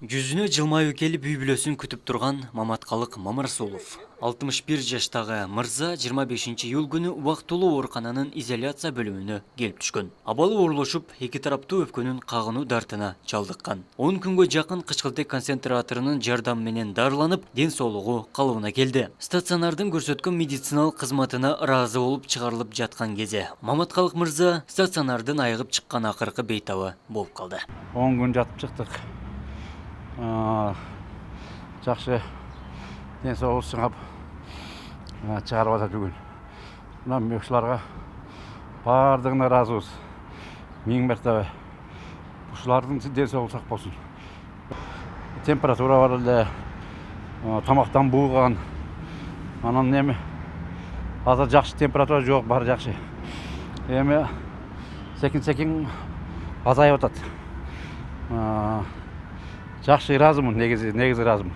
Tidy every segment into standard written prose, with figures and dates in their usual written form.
Жүзүнө жылмайып келип үй бүлөсүн күтүп турган Маматкалык Мамарсулов. 61 жаштагы мырза 25 июль күнү убактылуу оорукананын изоляция бөлүмүнө келип түшкөн. Абалы оорлошуп, эки тараптуу өпкөнүн кагынуу дартына чалдыккан. 10 күнгө жакын кычкылтек концентраторунун жардамы менен дарыланып, ден соолугу калыбына келди. Стационардын көрсөткөн медициналык кызматына ыраазы болуп чыгарылып жаткан кезде Маматкалык мырза стационардын айыгып чыккан акыркы бейтабы болуп калды. 10 gün жатып чыктык. Жакшы ден соолук чыгып чыгарып атат бүгүн. Мына ушуларга бардыгына ыраазыбыз. Миң мертебе. Ушулардын ден соолугу сак болсун. Температура бар эле, тамактан бууган. Анан эми азыр жакшы температура жок, баары жакшы. Эми секин азайып атат. Жакшы ыраазымын, негизи ыраазымын.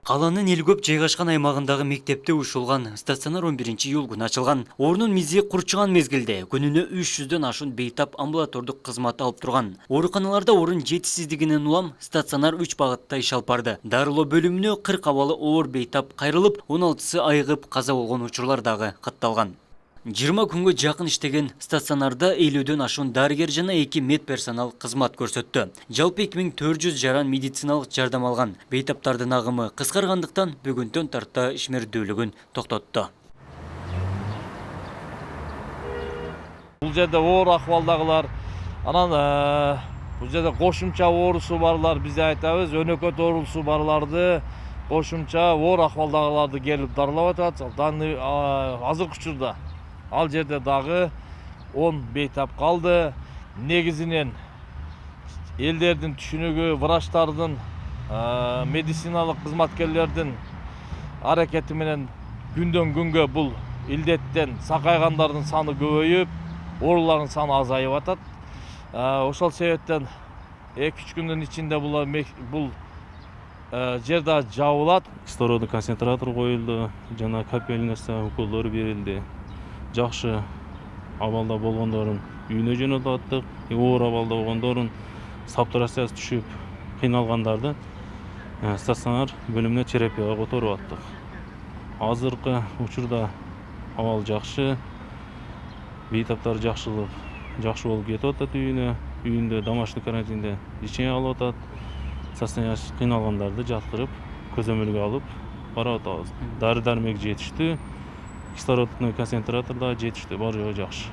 Каланын эл көп жайгашкан аймагындагы мектепте ушулган стационар 11 июль күнү ачылган. Орнун мизи курчуган мезгилде күнүнө 300дөн ашуун бейтап амбулатордук кызмат алып турган. Ооруканаларда орун жетишсиздигинен улам стационар 3 багытта иш алып барды. Дарылоо бөлүмүнө 40 абалы оор бейтап кайрылып, 16сы айыгып каза болгон учурлар дагы катталган. 20 күнгө жакын иштеген стационарда 50дөн ашуун дарыгер жана 2 медперсонал кызмат көрсөттү. Жалпы 2400 жаран медициналык жардам алган. Бейтаптардын агымы кыскаргандыктан бүгүндөн тарта ишмердүүлүгүн токтотту. Бул жерде оор акыбалдагылар, анан бул жерде кошумча оорусу барлар, биз айтабыз, өнөкөт оорусу барларды кошумча оор акыбалдагыларды келип дарылап атат. Азыркы учурда ал жерде дагы 10 бейтап калды. Негизинен элдердин түшүнүгү, врачтардын, медициналык кызматкерлердин аракети менен күндөн күнгө бул илдеттен сакайгандардын саны көбөйүп, оорулардын саны азайып атат. Ошол себептен 2-3 күндүн ичинде бул жерде жабылат. Кислородный концентратор коюлду, жана капельница уколдору берилди. Жакшы абалда болгондорун үйүнө жөнөтүп аттык, оор абалда болгондорун сатурациясы түшүп кыйналгандарды стационар бөлүмүнө терапияга которуп аттык. Азыркы учурда абал жакшы, бейтаптар жакшы болуп кетип атат үйүндө домашний карантинде лечение алып атат. Стационар кыйналгандарды жаткырып, көзөмөлгө алып барып атабыз. Дары-дармек жетиштүү. Кислородный концентратор да жетиштүү, бар жогу жакшы.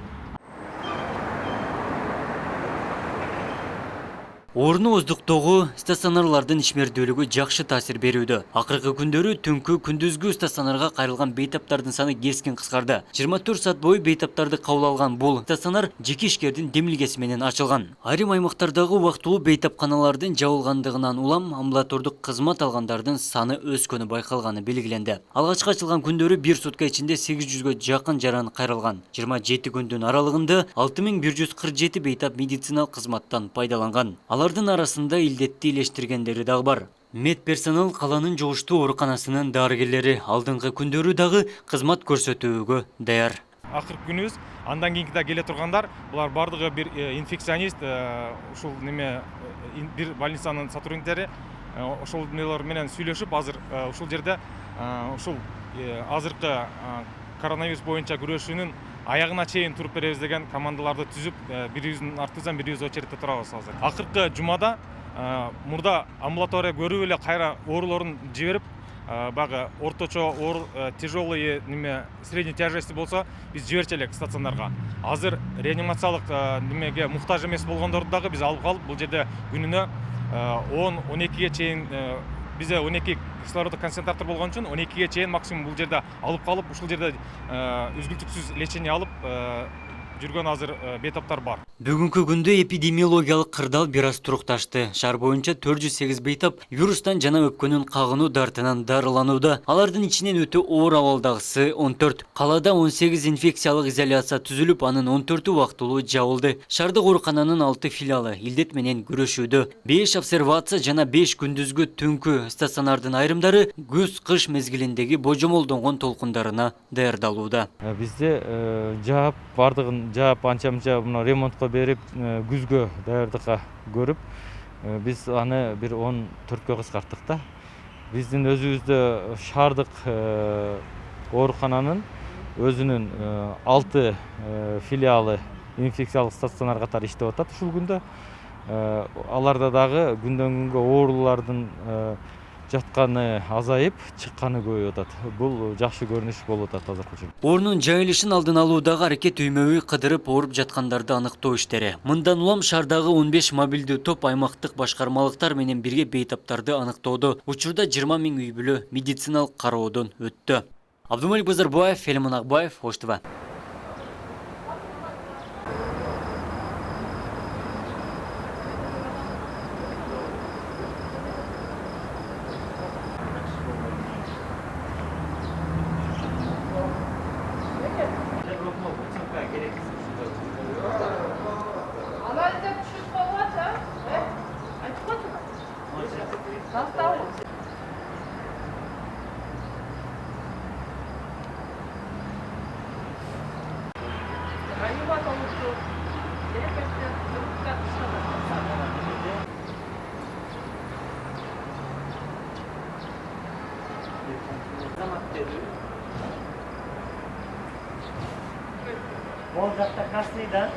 Орну оздуктогу стационарлардын ишмердүүлүгү жакшы таасир берүүдө. Акыркы күндөрү түнкү күндүзгү стационарга кайрылган бейтаптардын саны кескин кыскарды. 24 саат бою бейтаптарды кабыл алган бул стационар жеке ишкердин демилгеси менен ачылган. Айрым аймактардагы убактылуу бейтапканалардын жабылгандыгынан улам амбулатордук кызмат алгандардын саны өскөнү байкалганы белгиленди. Алгачкы ачылган күндөрү 1 сутка ичинде 800гө жакын жаран кайрылган. 27 күндүн аралыгында 6147 бейтап медициналык кызматтан пайдаланган. Алардын арасында илдетти илештиргендери дагы бар. Медперсонал каланын жогуштуу ооруканасынын дарыгерлери алдыңкы күндөрү дагы кызмат көрсөтүүгө даяр. Акыркы күнүбүз, андан кийинки да келе тургандар, булар бардыгы бир инфекционист, ушул бир больницанын сотрудниктери, ошол менен сүйлөшүп, азыр ушул жерде ушул азыркы коронавирус боюнча күрөшүүнүн аягына чейин туруп беребиз деген командаларды түзүп, бирибиздин артыбыздан бирибиз очередте турабыз азыр. Акыркы жумада мурда амбулатория көрүп эле кайра оорулорун жиберип, багы орточо оор, тяжелый, средней тяжести болсо, биз жиберчү элек стационарга. Азыр реанимациялык немеге муктаж эмес болгондорду дагы биз алып калып, бул жерде күнүнө 10-12ге чейин бизде 12 кислороддук концентратор болгон үчүн 12ге чейин максимум бул жерде алып калып, ушул жерде үзгүлтүксүз лечение алып, жүргөн азыр бейтаптар бар. Бүгүнкү күндө эпидемиологиялык кырдаал бир аз турукташты. Шаар боюнча 408 бейтап вирустан жана өпкөнүн кагынуу дартынан дарыланууда. Алардын ичинен өтө оор абалдагысы 14. Калаада 18 инфекциялык изоляция түзүлүп, анын 14 убактылуу жабылды. Шаардык оорукананын 6 филиалы илдет менен күрөшүүдө. 5 обсервация жана 5 күндүзгү түнкү стационардын айрымдары күз-кыш мезгилиндеги божомолдонгон толкундарына даярдалууда. Бизде жаап бардыгын жаап анча-мынча мына ремонтко берип күзгө даярдыкка көрүп биз аны бир 14кө кыскарттык да. Биздин өзүбүздө шаардык оорукананын өзүнүн 6 филиалы инфекциялык стационар катары иштеп атат ушул күндө. Аларда дагы күндөн күнгө оорулардын жатканы азайып, чыкканы көбөйүп атат. Бул жакшы көрүнүш болуп атат азыркы учурда. Орнун жайылышын алдын алуудагы аракет үймөбүй кыдырып ооруп жаткандарды аныктоо иштери. Мындан улам шаардагы 15 мобилдүү топ аймактык башкармалыктар менен бирге бейтаптарды аныктоодо. Учурда 20 000 үй бүлө медициналык кароодон өттү. Абдумалик Базарбаев, Элман Акбаев, Ош ТВ. Alayda düşüş olmazsa, açık olsun. Nasıl olur? Ayıbat olurdu. Gerekirse çocuklar dışarıda. Volgat'ta Kasnı'da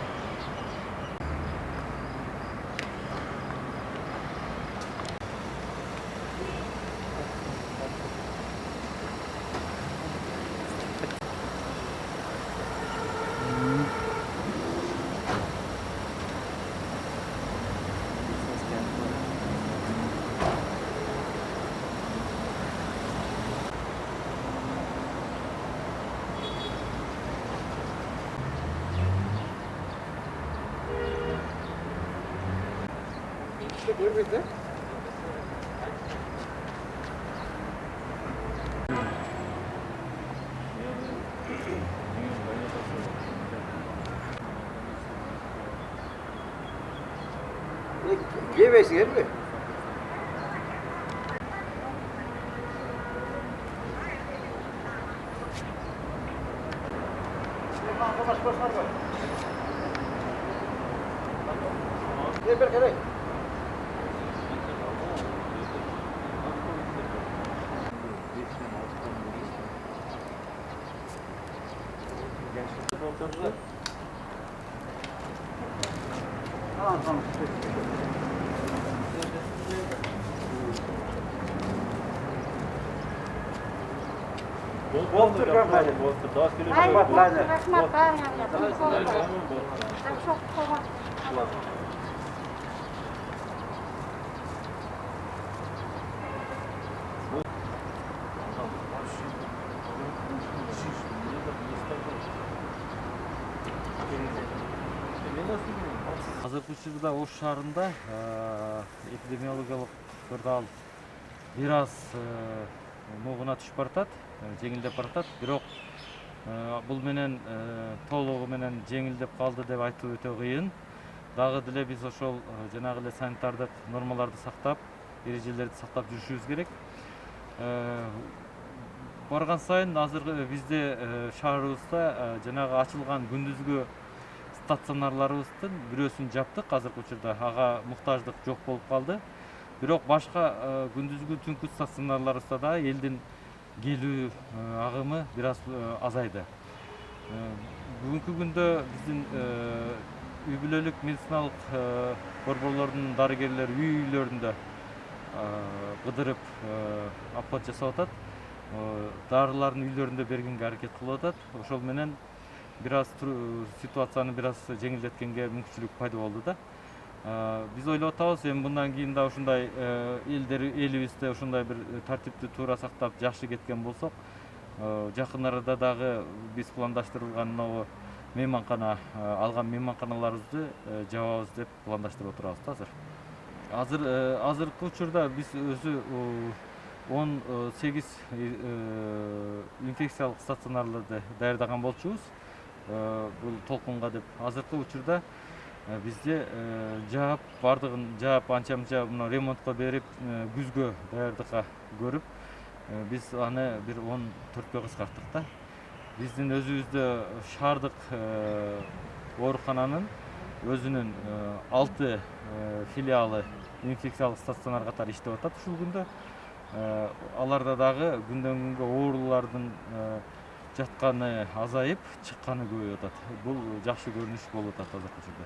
Giyemezsin her mi? Азыркы учурда Ош шаарында эпидемиологиялык кырдаал бир аз могуна түшүп баратат, жеңилдеп баратат. Бирок бул менен толугу менен жеңилдеп калды деп айтуу өтө кыйын. Дагы деле биз ошол жанагы эле санитардык нормаларды сактап, эрежелерди сактап жүрүшүбүз керек. Барган сайын азыр бизде шаарыбызда жанагы ачылган күндүзгү стационарларыбыздын бирөөсүн жаптык. Азыркы учурда ага муктаждык жок болуп калды. Бирок башка күндүзгү түнкү стационарларыбызда да элдин келүү агымы бир аз азайды. Бүгүнкү күндө биздин үй бүлөлүк медициналык борборлордун дарыгерлери үй-үйлөрүндө кыдырып обход жасап атат. Дарыларын үйлөрүндө бергенге аракет кылып атат. Ошол менен бир аз ситуацияны бир аз жеңилдеткенге мүмкүнчүлүк пайда болду да. Биз ойлоп атабыз, эми мындан кийин да ушундай элибизде ушундай бир тартипти туура сактап жакшы кеткен болсок, жакын арада дагы биз пландаштырылган мейманкана алган мейманканаларыбызды жабабыз деп пландаштырып отурабыз да азыр. Азыркы учурда биз өзү 18 инфекциялык стационарларды даярдаган болчубуз. Бул толкунга деп азыркы учурда бизде жаап бардыгын жаап анча-мынча мына ремонтко берип күзгө даярдыкка көрүп биз аны бир 14кө кыскарттык да. Биздин өзүбүздө шаардык оорукананын өзүнүн 6 филиалы инфекциялык стационар катары иштеп атат ушул күндө. Аларда дагы күндөн күнгө оорулардын жатканы азайып, чыкканы көбөйүп атат. Бул жакшы көрүнүш болуп атат азыркы учурда.